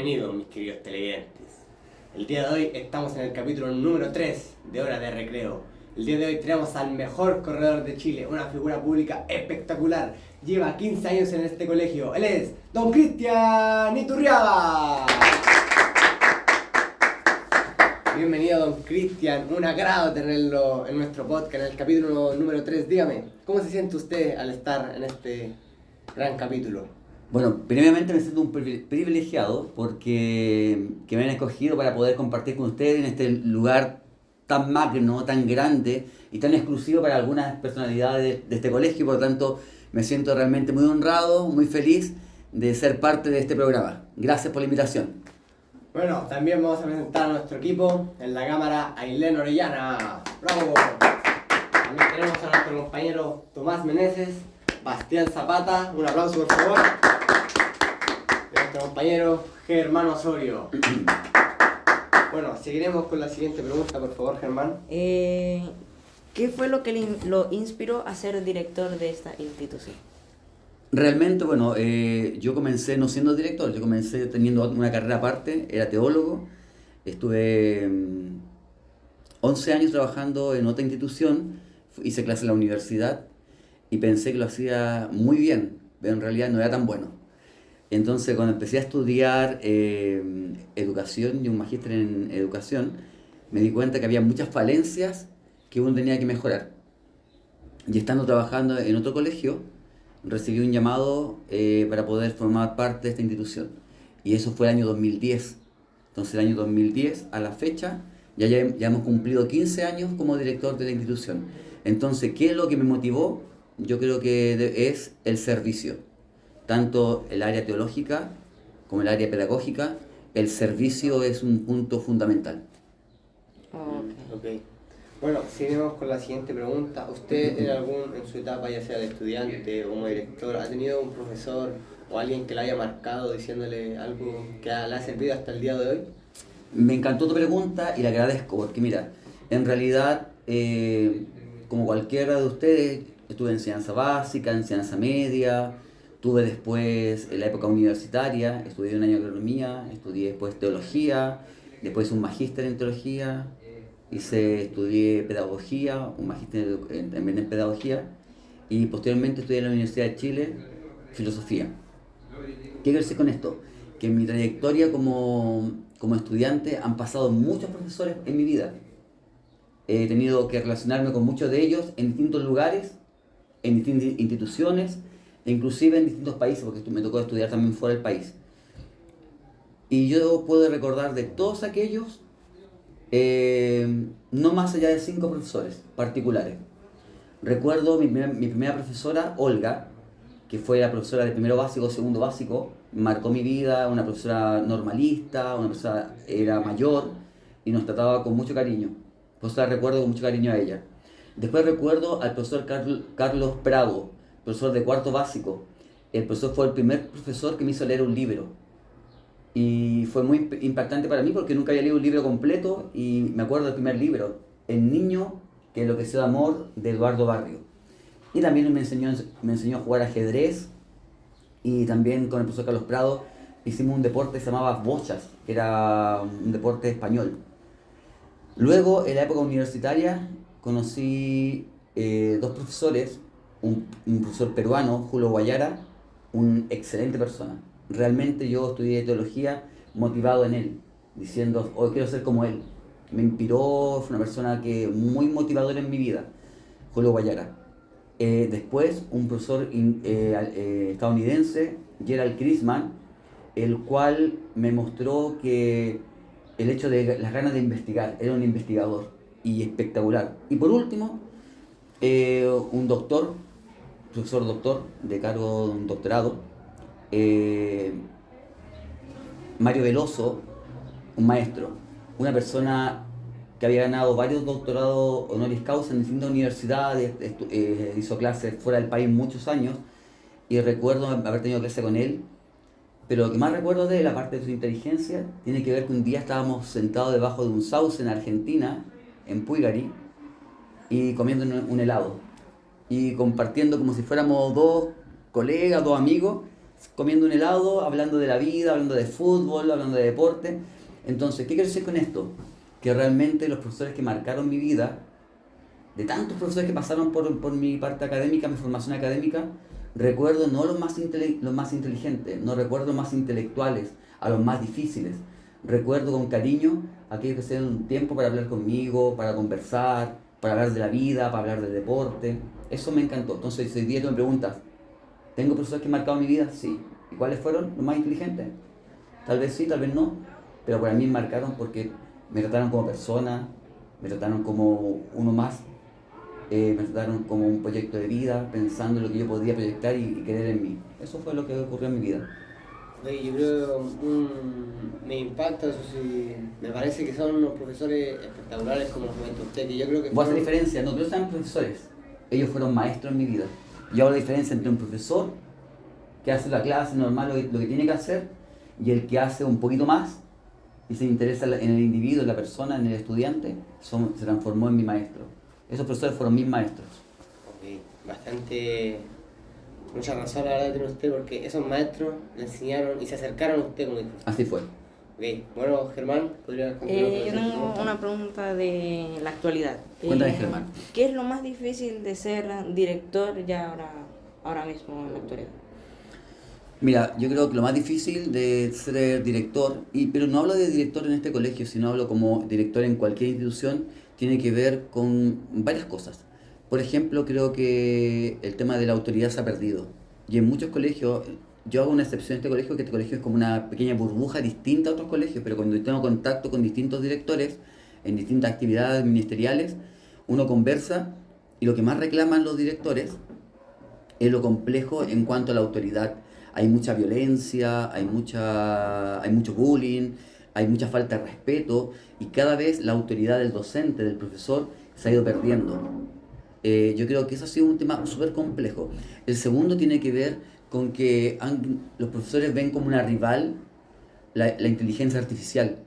Bienvenidos, mis queridos televidentes. El día de hoy estamos en el capítulo número 3 de Hora de Recreo. El día de hoy tenemos al mejor corredor de Chile, una figura pública espectacular. Lleva 15 años en este colegio. Él es Don Cristian Iturriaga. Bienvenido, Don Cristian. Un agrado tenerlo en nuestro podcast, en el capítulo número 3. Dígame, ¿cómo se siente usted al estar en este gran capítulo? Bueno, primeramente me siento un privilegiado porque que me han escogido para poder compartir con ustedes en este lugar tan magno, tan grande y tan exclusivo para algunas personalidades de este colegio. Por lo tanto, me siento realmente muy honrado, muy feliz de ser parte de este programa. Gracias por la invitación. Bueno, también vamos a presentar a nuestro equipo. En la cámara, Ailén Orellana. ¡Bravo! También tenemos a nuestro compañero Tomás Meneses, Bastián Zapata. Un aplauso, por favor. Y a nuestro compañero Germán Osorio. Bueno, seguiremos con la siguiente pregunta, por favor, Germán. ¿Qué fue lo que lo inspiró a ser director de esta institución? Realmente, bueno, yo comencé no siendo director, yo comencé teniendo una carrera aparte, era teólogo, estuve 11 años trabajando en otra institución, hice clase en la universidad y pensé que lo hacía muy bien, pero en realidad no era tan bueno. Entonces, cuando empecé a estudiar educación y un magíster en educación, me di cuenta que había muchas falencias que uno tenía que mejorar. Y estando trabajando en otro colegio, recibí un llamado para poder formar parte de esta institución. Y eso fue el año 2010. Entonces, el año 2010, a la fecha, ya hemos cumplido 15 años como director de la institución. Entonces, ¿qué es lo que me motivó? Yo creo que es el servicio. Tanto el área teológica como el área pedagógica, el servicio es un punto fundamental. Ok. Bueno, seguimos con la siguiente pregunta. ¿Usted en su etapa, ya sea de estudiante o como director, ha tenido un profesor o alguien que le haya marcado diciéndole algo que le ha servido hasta el día de hoy? Me encantó tu pregunta y la agradezco porque mira, en realidad, como cualquiera de ustedes, estuve en enseñanza básica, enseñanza media, tuve después en la época universitaria, estudié un año de agronomía, estudié después teología, después un magíster en teología, estudié pedagogía, un magíster también en pedagogía y posteriormente estudié en la Universidad de Chile filosofía. ¿Qué quiero decir con esto? Que en mi trayectoria como estudiante han pasado muchos profesores en mi vida. He tenido que relacionarme con muchos de ellos en distintos lugares, en distintas instituciones e inclusive en distintos países, porque me tocó estudiar también fuera del país. Y yo puedo recordar de todos aquellos no más allá de 5 profesores particulares. Recuerdo mi primera profesora, Olga, que fue la profesora de primero básico, segundo básico, marcó mi vida, una profesora normalista, una profesora era mayor y nos trataba con mucho cariño. Por eso la recuerdo con mucho cariño a ella. Después recuerdo al profesor Carlos Prado, profesor de cuarto básico. El profesor fue el primer profesor que me hizo leer un libro. Y fue muy impactante para mí porque nunca había leído un libro completo y me acuerdo del primer libro, El niño que enloqueció de amor, de Eduardo Barrio. Y también me enseñó a jugar ajedrez y también con el profesor Carlos Prado hicimos un deporte que se llamaba bochas, que era un deporte español. Luego, en la época universitaria, conocí 2 profesores, un profesor peruano, Julio Guayara, una excelente persona. Realmente yo estudié teología motivado en él, diciendo, hoy quiero ser como él. Me inspiró, fue una persona muy motivadora en mi vida, Julio Guayara. Después, un profesor estadounidense, Gerald Chrisman, el cual me mostró que el hecho de las ganas de investigar, era un investigador y espectacular. Y por último, un profesor doctor, de cargo de un doctorado, Mario Veloso, un maestro, una persona que había ganado varios doctorados honoris causa en distintas universidades, hizo clases fuera del país muchos años y recuerdo haber tenido clase con él. Pero lo que más recuerdo de él, aparte de su inteligencia, tiene que ver que un día estábamos sentados debajo de un sauce en Argentina, en Puigari, y comiendo un helado. Y compartiendo como si fuéramos 2 colegas, 2 amigos, comiendo un helado, hablando de la vida, hablando de fútbol, hablando de deporte. Entonces, ¿qué quiero decir con esto? Que realmente los profesores que marcaron mi vida, de tantos profesores que pasaron por mi parte académica, mi formación académica, recuerdo no los más inteligentes, no recuerdo los más intelectuales, a los más difíciles. Recuerdo con cariño a aquellos que se dieron un tiempo para hablar conmigo, para conversar, para hablar de la vida, para hablar del deporte. Eso me encantó. Entonces, si hoy día tú me preguntas, ¿tengo profesores que han marcado mi vida? Sí. ¿Y cuáles fueron los más inteligentes? Tal vez sí, tal vez no. Pero para mí me marcaron porque me trataron como persona, me trataron como uno más, me trataron como un proyecto de vida, pensando en lo que yo podía proyectar y querer en mí. Eso fue lo que ocurrió en mi vida. Oye, yo creo me impacta, eso sí, me parece que son unos profesores espectaculares como comentó usted, que yo creo que Voy a hacer diferencia, no, pero sean profesores, ellos fueron maestros en mi vida. Yo hago la diferencia entre un profesor que hace la clase normal, lo que tiene que hacer, y el que hace un poquito más y se interesa en el individuo, en la persona, en el estudiante, se transformó en mi maestro. Esos profesores fueron mis maestros. Ok, mucha razón la verdad tiene usted, porque esos maestros le enseñaron y se acercaron a usted como dijo. Así fue. Ok, bueno, Germán, ¿podrías continuar? Yo tengo una pregunta de la actualidad. Cuéntame, Germán. ¿Qué es lo más difícil de ser director ya ahora mismo en la actualidad? Mira, yo creo que lo más difícil de ser director, pero no hablo de director en este colegio, sino hablo como director en cualquier institución, tiene que ver con varias cosas. Por ejemplo, creo que el tema de la autoridad se ha perdido. Y en muchos colegios, yo hago una excepción en este colegio, que este colegio es como una pequeña burbuja distinta a otros colegios, pero cuando tengo contacto con distintos directores, en distintas actividades ministeriales, uno conversa y lo que más reclaman los directores es lo complejo en cuanto a la autoridad. Hay mucha violencia, hay mucho bullying, hay mucha falta de respeto y cada vez la autoridad del docente, del profesor, se ha ido perdiendo. Yo creo que eso ha sido un tema súper complejo. El segundo tiene que ver con que los profesores ven como una rival la inteligencia artificial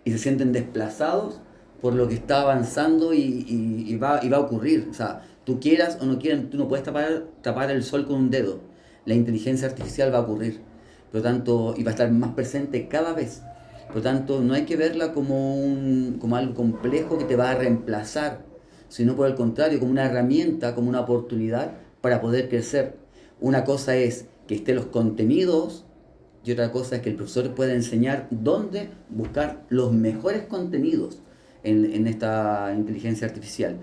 y se sienten desplazados por lo que está avanzando y va a ocurrir. O sea, tú quieras o no quieras, tú no puedes tapar el sol con un dedo. La inteligencia artificial va a ocurrir, por lo tanto, y va a estar más presente cada vez. Por lo tanto, no hay que verla como algo complejo que te va a reemplazar, sino por el contrario, como una herramienta, como una oportunidad para poder crecer. Una cosa es que estén los contenidos y otra cosa es que el profesor pueda enseñar dónde buscar los mejores contenidos en esta inteligencia artificial.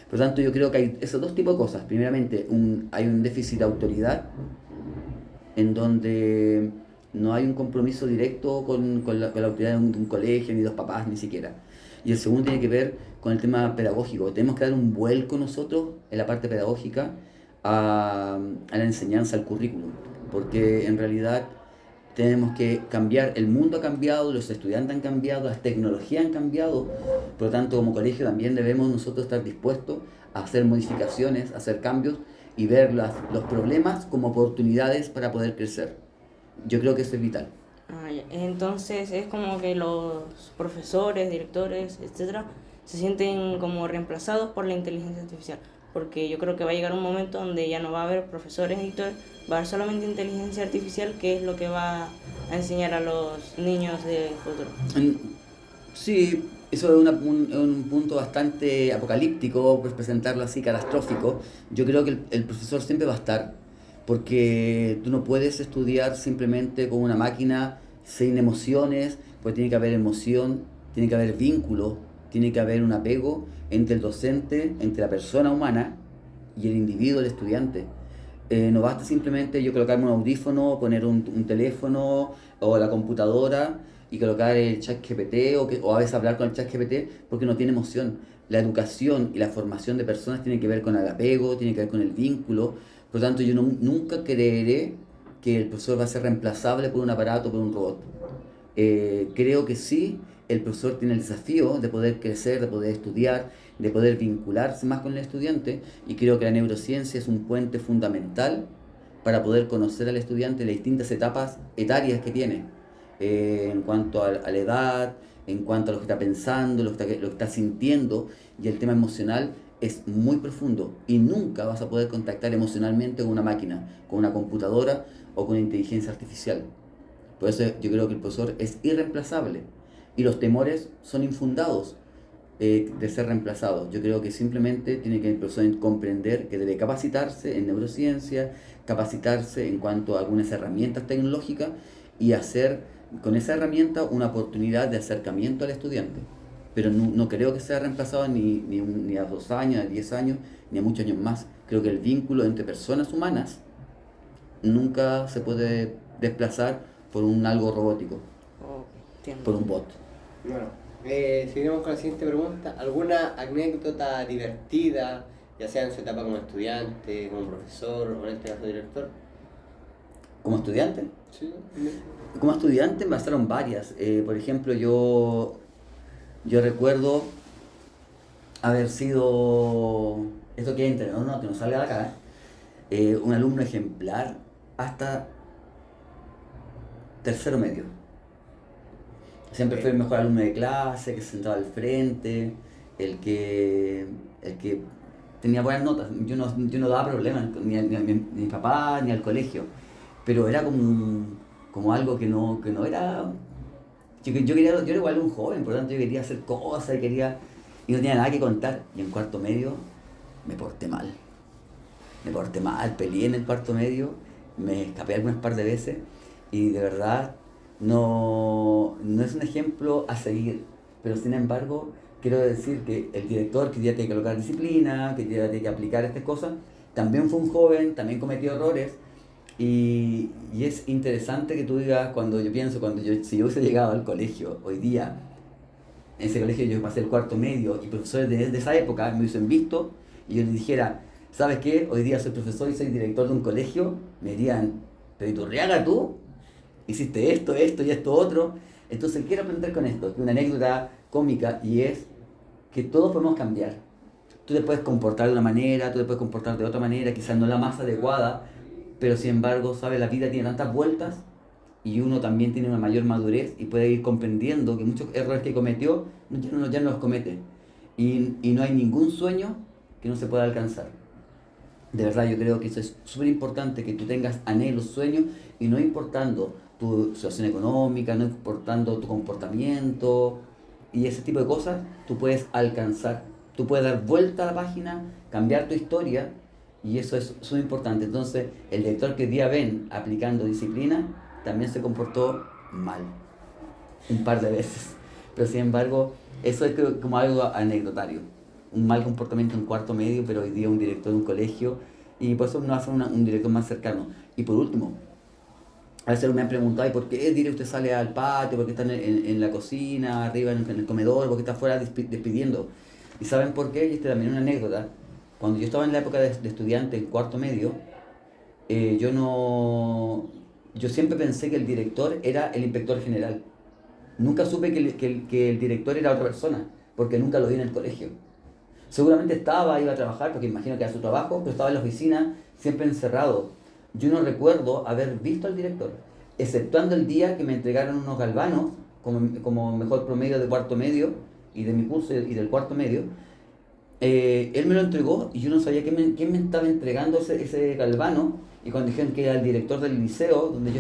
Por lo tanto, yo creo que hay esos dos tipos de cosas. Primeramente, hay un déficit de autoridad en donde no hay un compromiso directo con la autoridad de un colegio, ni de los papás, ni siquiera. Y el segundo tiene que ver con el tema pedagógico. Tenemos que dar un vuelco nosotros en la parte pedagógica a la enseñanza, al currículum, porque en realidad tenemos que cambiar, el mundo ha cambiado, los estudiantes han cambiado, las tecnologías han cambiado, por lo tanto como colegio también debemos nosotros estar dispuestos a hacer modificaciones, a hacer cambios y ver los problemas como oportunidades para poder crecer. Yo creo que eso es vital. Entonces es como que los profesores, directores, etcétera, se sienten como reemplazados por la inteligencia artificial, porque yo creo que va a llegar un momento donde ya no va a haber profesores, editores, va a haber solamente inteligencia artificial, que es lo que va a enseñar a los niños del futuro. Sí, eso es un punto bastante apocalíptico, pues presentarlo así, catastrófico. Yo creo que el profesor siempre va a estar, porque tú no puedes estudiar simplemente con una máquina sin emociones, pues tiene que haber emoción, tiene que haber vínculo, tiene que haber un apego entre el docente, entre la persona humana y el individuo, el estudiante. No basta simplemente yo colocarme un audífono, poner un teléfono o la computadora y colocar el chat GPT o a veces hablar con el chat GPT porque no tiene emoción. La educación y la formación de personas tiene que ver con el apego, tiene que ver con el vínculo. Por lo tanto, yo nunca creeré que el profesor va a ser reemplazable por un aparato, por un robot. Creo que sí, el profesor tiene el desafío de poder crecer, de poder estudiar, de poder vincularse más con el estudiante, y creo que la neurociencia es un puente fundamental para poder conocer al estudiante las distintas etapas etarias que tiene, en cuanto a la edad, en cuanto a lo que está pensando, lo que está sintiendo, y el tema emocional es muy profundo y nunca vas a poder contactar emocionalmente con una máquina, con una computadora o con inteligencia artificial. Por eso yo creo que el profesor es irreemplazable y los temores son infundados de ser reemplazado. Yo creo que simplemente tiene que el profesor comprender que debe capacitarse en neurociencia, capacitarse en cuanto a algunas herramientas tecnológicas y hacer con esa herramienta una oportunidad de acercamiento al estudiante. Pero no creo que sea reemplazado ni a 2 años, a 10 años, ni a muchos años más. Creo que el vínculo entre personas humanas nunca se puede desplazar por un algo robótico, Entiendo. por un bot. Bueno, seguiremos con la siguiente pregunta. ¿Alguna anécdota divertida, ya sea en su etapa como estudiante, como profesor o en este caso director? ¿Como estudiante? Sí. Como estudiante me pasaron varias. Por ejemplo, yo recuerdo haber sido, esto que entre, no, que no salga de acá, un alumno ejemplar hasta tercero medio. Siempre fui el mejor alumno de clase, que se sentaba al frente, el que tenía buenas notas. Yo no daba problemas ni a mi papá ni al colegio, pero era como algo que no era. Yo era igual un joven, por lo tanto yo quería hacer cosas y no tenía nada que contar. Y en cuarto medio me porté mal, peleé en el cuarto medio, me escapé algunas par de veces y de verdad no es un ejemplo a seguir, pero sin embargo quiero decir que el director que ya tiene que colocar disciplina, que ya tiene que aplicar estas cosas, también fue un joven, también cometió errores. Y es interesante que tú digas, si yo hubiese llegado al colegio hoy día, en ese colegio yo pasé el cuarto medio y profesores de esa época me hubiesen visto y yo les dijera, ¿sabes qué? Hoy día soy profesor y soy director de un colegio, me dirían, pero Iturriaga, tú hiciste esto y esto otro. Entonces quiero aprender con esto, que una anécdota cómica, y es que todos podemos cambiar. Tú te puedes comportar de una manera, tú te puedes comportar de otra manera, quizás no la más adecuada, pero sin embargo, ¿sabes? La vida tiene tantas vueltas y uno también tiene una mayor madurez y puede ir comprendiendo que muchos errores que cometió ya no los comete. Y no hay ningún sueño que no se pueda alcanzar. De verdad, yo creo que eso es súper importante, que tú tengas anhelos, sueños, y no importando tu situación económica, no importando tu comportamiento y ese tipo de cosas, tú puedes alcanzar. Tú puedes dar vuelta a la página, cambiar tu historia. Y eso es súper importante. Entonces, el director que hoy día ven aplicando disciplina también se comportó mal un par de veces. Pero sin embargo, eso es como algo anecdotario. Un mal comportamiento en cuarto medio, pero hoy día un director de un colegio. Y por eso nos hace un director más cercano. Y por último, a veces me han preguntado, ¿y por qué usted sale al patio? ¿Por qué está en la cocina, arriba en el comedor? ¿Por qué está afuera despidiendo? ¿Y saben por qué? Y esta también es una anécdota. Cuando yo estaba en la época de estudiante en cuarto medio, yo siempre pensé que el director era el inspector general. Nunca supe que el director era otra persona, porque nunca lo vi en el colegio. Seguramente iba a trabajar, porque imagino que era su trabajo, pero estaba en la oficina, siempre encerrado. Yo no recuerdo haber visto al director, exceptuando el día que me entregaron unos galvanos, como mejor promedio de cuarto medio, y de mi curso y del cuarto medio. Él me lo entregó y yo no sabía quién me estaba entregando ese galvano, y cuando dijeron que era el director del liceo donde yo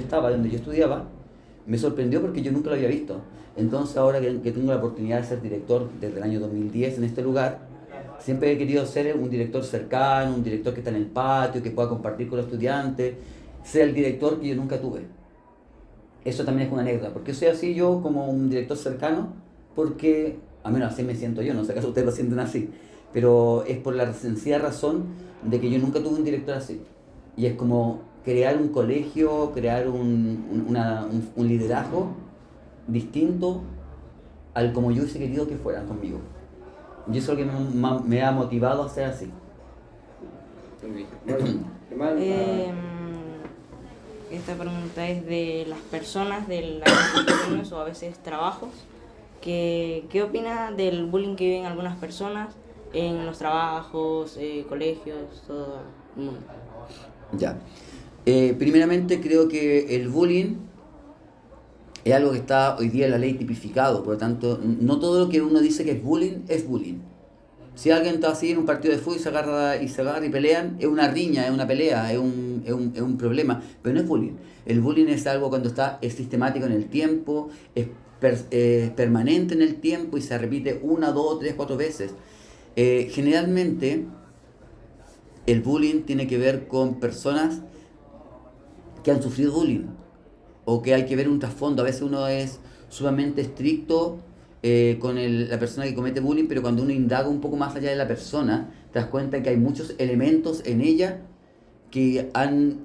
estudiaba, me sorprendió porque yo nunca lo había visto. Entonces ahora que tengo la oportunidad de ser director desde el año 2010 en este lugar, siempre he querido ser un director cercano, un director que está en el patio, que pueda compartir con los estudiantes, ser el director que yo nunca tuve. Eso también es una anécdota, porque soy así yo como un director cercano, porque, al menos así me siento yo, no sé acaso ustedes lo sienten así, pero es por la sencilla razón de que yo nunca tuve un director así. Y es como crear un colegio, crear un liderazgo distinto al como yo hubiese querido que fueran conmigo. Y eso es lo que me ha motivado a ser así. Esta pregunta es de las personas, de las instituciones o a veces trabajos. ¿Qué opina del bullying que viven algunas personas en los trabajos, colegios, todo el mundo? Ya. Primeramente creo que el bullying es algo que está hoy día en la ley tipificado, por lo tanto, no todo lo que uno dice que es bullying, Si alguien está así en un partido de fútbol y se agarra y pelean, es una riña, es una pelea, es un problema, pero no es bullying. El bullying es algo cuando es sistemático en el tiempo, es permanente en el tiempo y se repite 1, 2, 3, 4 veces. Generalmente el bullying tiene que ver con personas que han sufrido bullying o que hay que ver un trasfondo. A veces uno es sumamente estricto con la persona que comete bullying, pero cuando uno indaga un poco más allá de la persona, te das cuenta que hay muchos elementos en ella que han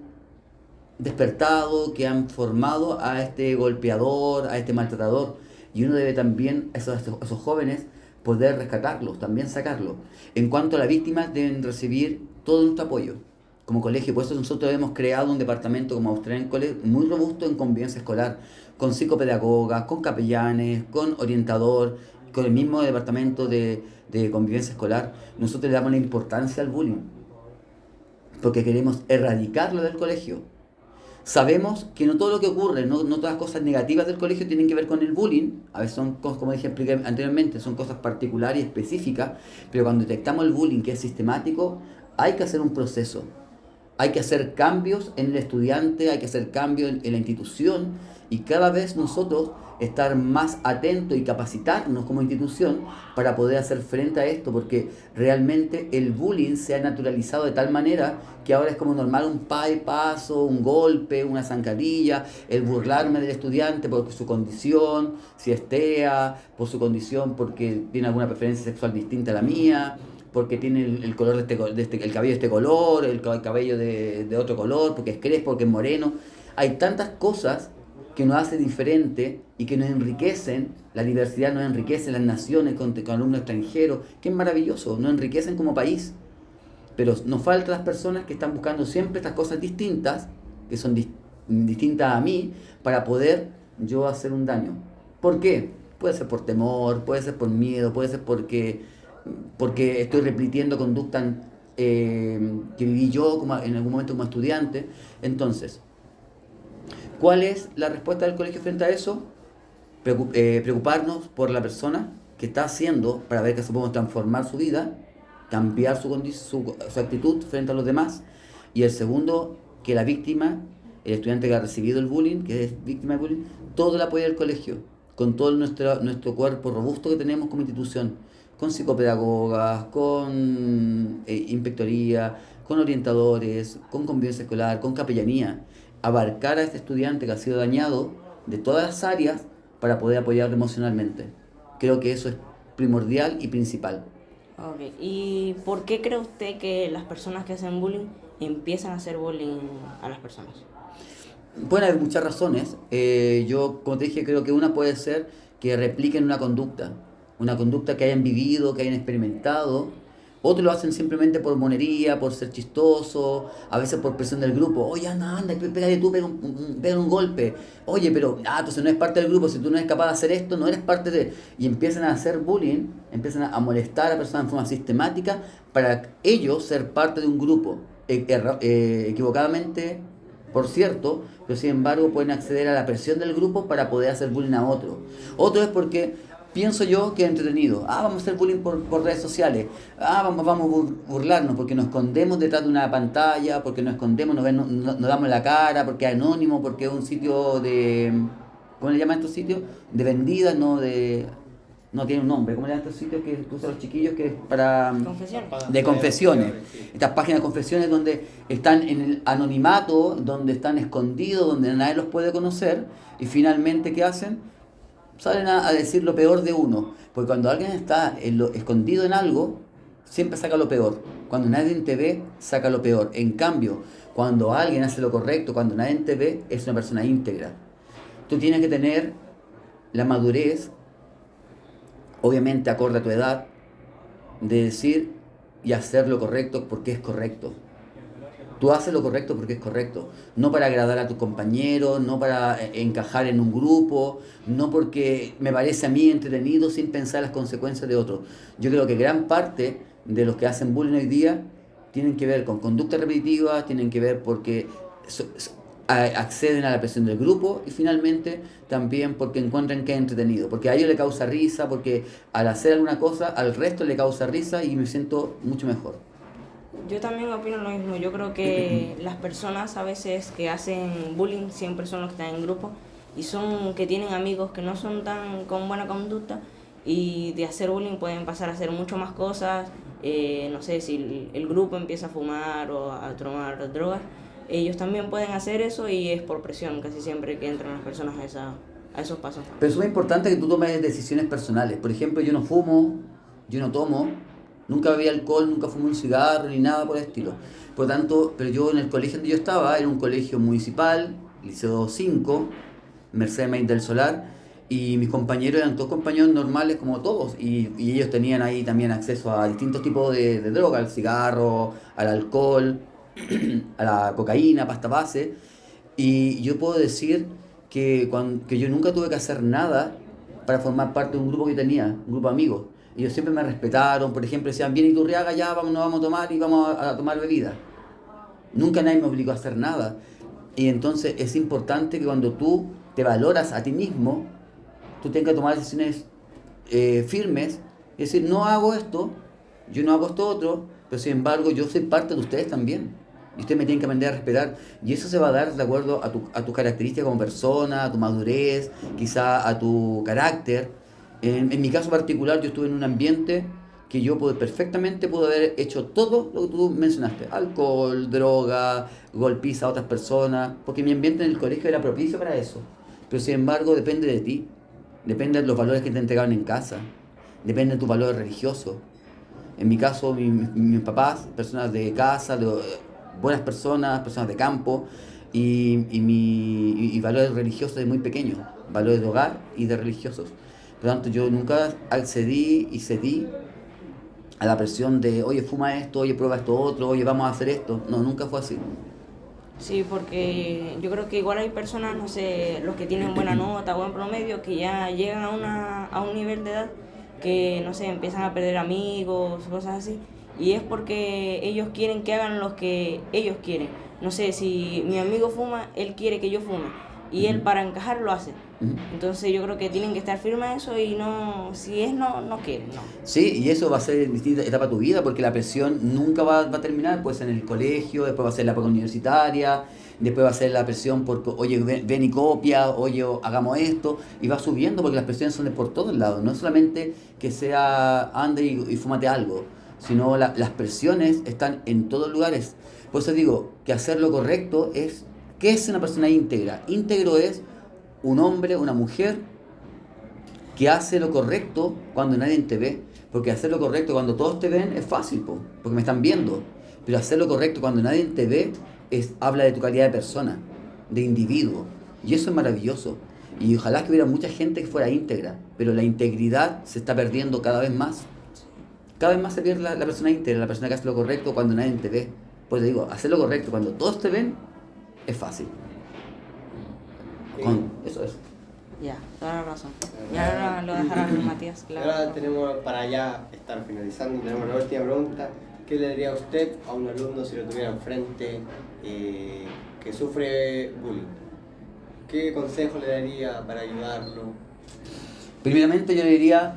despertado, que han formado a este golpeador, a este maltratador. Y uno debe también, a esos jóvenes, poder rescatarlos, también sacarlos. En cuanto a la víctima, deben recibir todo nuestro apoyo como colegio. Por eso nosotros hemos creado un departamento como Australian College muy robusto en convivencia escolar, con psicopedagogas, con capellanes, con orientador, con el mismo departamento de convivencia escolar. Nosotros le damos la importancia al bullying, porque queremos erradicarlo del colegio. Sabemos que no todo lo que ocurre, no todas las cosas negativas del colegio tienen que ver con el bullying. A veces son cosas, como expliqué anteriormente, son cosas particulares y específicas, pero cuando detectamos el bullying que es sistemático, hay que hacer un proceso. Hay que hacer cambios en el estudiante, hay que hacer cambios en la institución y cada vez nosotros estar más atentos y capacitarnos como institución para poder hacer frente a esto, porque realmente el bullying se ha naturalizado de tal manera que ahora es como normal un paso, un golpe, una zancadilla, el burlarme del estudiante por su condición, si es TEA, por su condición porque tiene alguna preferencia sexual distinta a la mía, porque tiene el color el cabello de este color, el cabello de otro color, porque es crespo, porque es moreno. Hay tantas cosas que nos hacen diferente y que nos enriquecen, la diversidad nos enriquece, las naciones con alumnos extranjeros, que es maravilloso, nos enriquecen como país. Pero nos faltan las personas que están buscando siempre estas cosas distintas, que son distintas a mí, para poder yo hacer un daño. ¿Por qué? Puede ser por temor, puede ser por miedo, puede ser porque estoy repitiendo conductas que viví yo en algún momento como estudiante. Entonces, ¿cuál es la respuesta del colegio frente a eso? Preocuparnos por la persona que está haciendo para ver que se podemos transformar su vida, cambiar su actitud frente a los demás. Y el segundo, que la víctima, el estudiante que ha recibido el bullying, que es víctima de bullying, todo el apoyo del colegio, con todo nuestro cuerpo robusto que tenemos como institución, con psicopedagogas, con inspectoría, con orientadores, con convivencia escolar, con capellanía, abarcar a este estudiante que ha sido dañado de todas las áreas para poder apoyarlo emocionalmente. Creo que eso es primordial y principal. Ok, ¿y por qué cree usted que las personas que hacen bullying empiezan a hacer bullying a las personas? Pueden haber muchas razones. Yo, como te dije, creo que una puede ser que repliquen una conducta que hayan vivido, que hayan experimentado. Otros lo hacen simplemente por monería, por ser chistoso, a veces por presión del grupo. Oye, anda, pégale tú, pega un golpe. Oye, pero, entonces no es parte del grupo, si tú no eres capaz de hacer esto, no eres parte de... Y empiezan a hacer bullying, empiezan a molestar a la persona de forma sistemática para ellos ser parte de un grupo. Equivocadamente, por cierto, pero sin embargo pueden acceder a la presión del grupo para poder hacer bullying a otro. Otro es porque... pienso yo que es entretenido. Vamos a hacer bullying por redes sociales. Vamos a burlarnos porque nos escondemos detrás de una pantalla, porque nos escondemos, nos damos la cara, porque es anónimo, porque es un sitio de... ¿Cómo le llaman estos sitios? De vendidas, no tiene un nombre. ¿Cómo le llaman estos sitios que usan los chiquillos? Que es para... Confesiones. De confesiones. Estas páginas de confesiones donde están en el anonimato, donde están escondidos, donde nadie los puede conocer. Y finalmente, ¿qué hacen? Salen a decir lo peor de uno, porque cuando alguien está escondido en algo, siempre saca lo peor. Cuando nadie te ve, saca lo peor. En cambio, cuando alguien hace lo correcto, cuando nadie te ve, es una persona íntegra. Tú tienes que tener la madurez, obviamente acorde a tu edad, de decir y hacer lo correcto porque es correcto. Tú haces lo correcto porque es correcto, no para agradar a tus compañeros, no para encajar en un grupo, no porque me parece a mí entretenido sin pensar las consecuencias de otros. Yo creo que gran parte de los que hacen bullying hoy día tienen que ver con conductas repetitivas, tienen que ver porque acceden a la presión del grupo y finalmente también porque encuentran que es entretenido, porque a ellos le causa risa, porque al hacer alguna cosa al resto le causa risa y me siento mucho mejor. Yo también opino lo mismo. Yo creo que las personas a veces que hacen bullying siempre son los que están en grupo y son que tienen amigos que no son tan con buena conducta y de hacer bullying pueden pasar a hacer mucho más cosas. No sé, si el grupo empieza a fumar o a tomar drogas, ellos también pueden hacer eso y es por presión casi siempre que entran las personas a esos pasos. Pero es muy importante que tú tomes decisiones personales. Por ejemplo, yo no fumo, yo no tomo, nunca bebí alcohol, nunca fumé un cigarro ni nada por el estilo. Por lo tanto, pero yo en el colegio donde yo estaba, era un colegio municipal, Liceo 5, Mercedes Maíz del Solar, y mis compañeros eran todos compañeros normales como todos, y ellos tenían ahí también acceso a distintos tipos de droga, al cigarro, al alcohol, a la cocaína, pasta base, y yo puedo decir que yo nunca tuve que hacer nada para formar parte de un grupo que tenía, un grupo de amigos. Ellos siempre me respetaron, por ejemplo, decían, bien Iturriaga, ya vamos, nos vamos a tomar y vamos a tomar bebida. Nunca nadie me obligó a hacer nada. Y entonces es importante que cuando tú te valoras a ti mismo, tú tengas que tomar decisiones firmes, y decir, no hago esto, yo no hago esto otro, pero sin embargo yo soy parte de ustedes también. Y ustedes me tienen que aprender a respetar. Y eso se va a dar de acuerdo a tu característica como persona, a tu madurez, quizá a tu carácter. En mi caso particular, yo estuve en un ambiente que yo perfectamente pude haber hecho todo lo que tú mencionaste. Alcohol, droga, golpiza a otras personas, porque mi ambiente en el colegio era propicio para eso. Pero sin embargo, depende de ti. Depende de los valores que te entregaron en casa. Depende de tus valores religiosos. En mi caso, mis papás, personas de casa, buenas personas de campo, y valores religiosos de muy pequeños, valores de hogar y de religiosos. Por lo tanto, yo nunca accedí y cedí a la presión de, oye, fuma esto, oye, prueba esto otro, oye, vamos a hacer esto. No, nunca fue así. Sí, porque yo creo que igual hay personas, no sé, los que tienen buena nota, buen promedio, que ya llegan a un nivel de edad que, no sé, empiezan a perder amigos, cosas así. Y es porque ellos quieren que hagan lo que ellos quieren. No sé, si mi amigo fuma, él quiere que yo fume. Y él para encajar lo hace. Entonces yo creo que tienen que estar firmes a eso y no, si es no quieren, no. Sí, y eso va a ser en distintas etapas de tu vida, porque la presión nunca va a terminar, pues en el colegio, después va a ser la época universitaria, después va a ser la presión por, oye, ven y copia, oye, hagamos esto, y va subiendo porque las presiones son de por todos lados, no es solamente que sea ande y fúmate algo, sino las presiones están en todos lugares. Por eso digo que hacer lo correcto es, ¿qué es una persona íntegra? Íntegro es un hombre, una mujer que hace lo correcto cuando nadie te ve. Porque hacer lo correcto cuando todos te ven es fácil, porque me están viendo. Pero hacer lo correcto cuando nadie te ve habla de tu calidad de persona, de individuo. Y eso es maravilloso. Y ojalá que hubiera mucha gente que fuera íntegra. Pero la integridad se está perdiendo cada vez más. Cada vez más se pierde la persona íntegra, la persona que hace lo correcto cuando nadie te ve. Pues te digo, hacer lo correcto cuando todos te ven es fácil. Eso es. Ya, toda la razón. Y ahora lo dejará Matías, claro. Ahora tenemos, para ya estar finalizando, tenemos la última pregunta. ¿Qué le diría usted a un alumno si lo tuviera enfrente que sufre bullying? ¿Qué consejo le daría para ayudarlo? Primeramente yo le diría,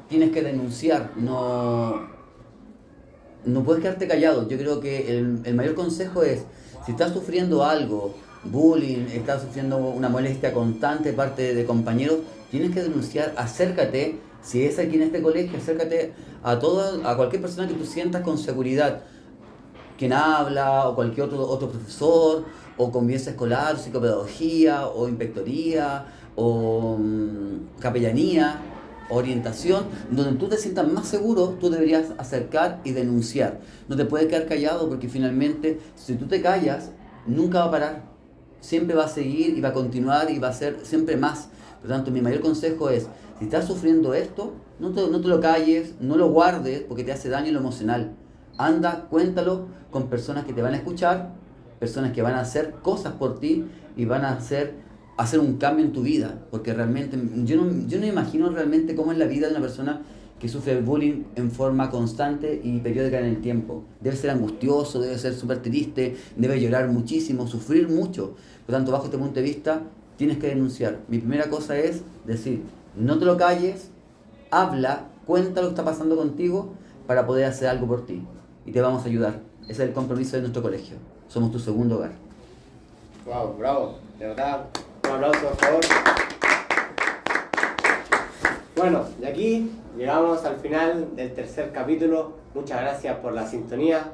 tienes que denunciar, no puedes quedarte callado. Yo creo que el mayor consejo es, si estás sufriendo algo, bullying, estás sufriendo una molestia constante de parte de compañeros, tienes que denunciar, acércate, si es aquí en este colegio, acércate a cualquier persona que tú sientas con seguridad, quien habla, o cualquier otro profesor, o convivencia escolar, psicopedagogía, o inspectoría, o capellanía, orientación, donde tú te sientas más seguro, tú deberías acercar y denunciar. No te puedes quedar callado porque finalmente, si tú te callas, nunca va a parar. Siempre va a seguir y va a continuar y va a ser siempre más. Por lo tanto, mi mayor consejo es, si estás sufriendo esto, no te lo calles, no lo guardes porque te hace daño en lo emocional. Anda, cuéntalo con personas que te van a escuchar, personas que van a hacer cosas por ti y van a hacer un cambio en tu vida. Porque realmente, yo no imagino realmente cómo es la vida de una persona que sufre el bullying en forma constante y periódica en el tiempo. Debe ser angustioso, debe ser súper triste, debe llorar muchísimo, sufrir mucho. Por lo tanto, bajo este punto de vista, tienes que denunciar. Mi primera cosa es decir, no te lo calles, habla, cuenta lo que está pasando contigo para poder hacer algo por ti. Y te vamos a ayudar. Ese es el compromiso de nuestro colegio. Somos tu segundo hogar. Wow, bravo. De verdad, un aplauso, por favor. Bueno, y aquí llegamos al final del tercer capítulo. Muchas gracias por la sintonía.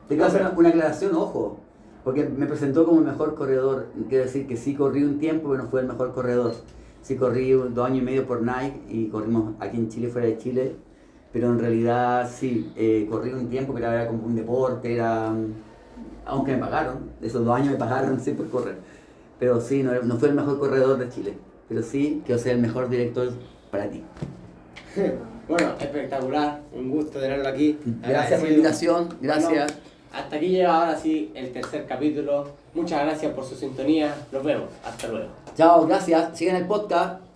Tengo que hacer una aclaración, ojo, porque me presentó como el mejor corredor. Quiero decir que sí corrí un tiempo, pero no fue el mejor corredor. Sí corrí 2 años y medio por Nike y corrimos aquí en Chile, fuera de Chile. Pero en realidad sí, corrí un tiempo, pero era como un deporte, aunque me pagaron, esos 2 años me pagaron sí por correr. Pero sí, no fue el mejor corredor de Chile, pero sí quiero ser el mejor director para ti. Bueno, espectacular, un gusto tenerlo aquí. Gracias por la invitación, gracias. Bueno, hasta aquí llega ahora sí el tercer capítulo. Muchas gracias por su sintonía. Nos vemos. Hasta luego. Chao, gracias. Sigan el podcast.